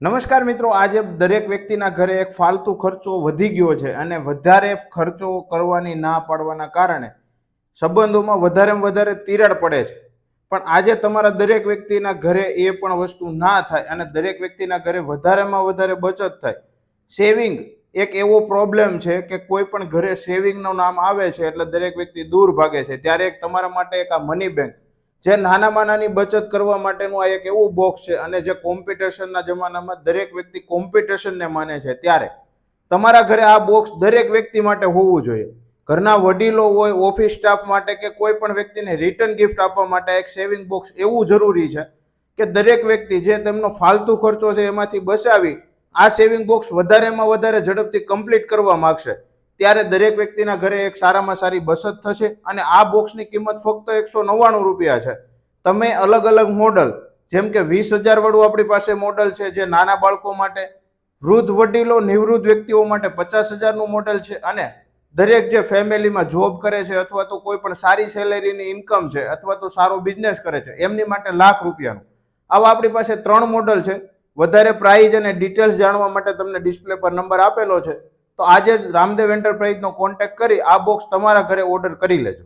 નમસ્કાર મિત્રો, આજે દરેક વ્યક્તિના ઘરે એક ફાલતુ ખર્ચો વધી ગયો છે અને વધારે ખર્ચો કરવાની ના પાડવાના કારણે સંબંધોમાં વધારેમાં વધારે તિરાડ પડે છે. પણ આજે તમારા દરેક વ્યક્તિના ઘરે એ પણ વસ્તુ ના થાય અને દરેક વ્યક્તિના ઘરે વધારેમાં વધારે બચત થાય. સેવિંગ એક એવો પ્રોબ્લેમ છે કે કોઈ પણ ઘરે સેવિંગનું નામ આવે છે એટલે દરેક વ્યક્તિ દૂર ભાગે છે. ત્યારે એક તમારા માટે એક આ મની બેંક, જે નાનામાં નાની બચત કરવા માટેનું આ એક એવું બોક્સ છે અને જે કોમ્પિટિશનના જમાનામાં દરેક વ્યક્તિ કોમ્પિટિશનને માને છે, ત્યારે તમારા ઘરે આ બોક્સ દરેક વ્યક્તિ માટે હોવું જોઈએ. ઘરના વડીલો હોય, ઓફિસ સ્ટાફ માટે કે કોઈ પણ વ્યક્તિને રિટર્ન ગિફ્ટ આપવા માટે એક સેવિંગ બોક્સ એવું જરૂરી છે કે દરેક વ્યક્તિ જે તેમનો ફાલતુ ખર્ચો છે એમાંથી બચાવી આ સેવિંગ બોક્સ વધારેમાં વધારે ઝડપથી કમ્પ્લીટ કરવા માંગશે. ત્યારે દરેક વ્યક્તિના ઘરે એક સારામાં સારી બચત થશે અને આ બોક્સની કિંમત ફક્ત 199 છે. તમે અલગ અલગ મોડલ, જેમ કે 20,000 વાળું આપણી પાસે મોડલ છે જે નાના બાળકો માટે, વૃદ્ધ વડીલો નિવૃત્ત વ્યક્તિઓ માટે 50,000નું મોડલ છે અને દરેક જે ફેમિલીમાં જોબ કરે છે અથવા તો કોઈ પણ સારી સેલેરીની ઇન્કમ છે અથવા તો સારો બિઝનેસ કરે છે એમની માટે ₹1,00,000. આવા આપણી પાસે 3 મોડલ છે. વધારે પ્રાઇઝ અને ડિટેલ્સ જાણવા માટે તમને ડિસ્પ્લે પર નંબર આપેલો છે. તો આજે જ રામદેવ એન્ટરપ્રાઇઝનો કોન્ટેક્ટ કરી આ બોક્સ તમારા ઘરે ઓર્ડર કરી લેજો.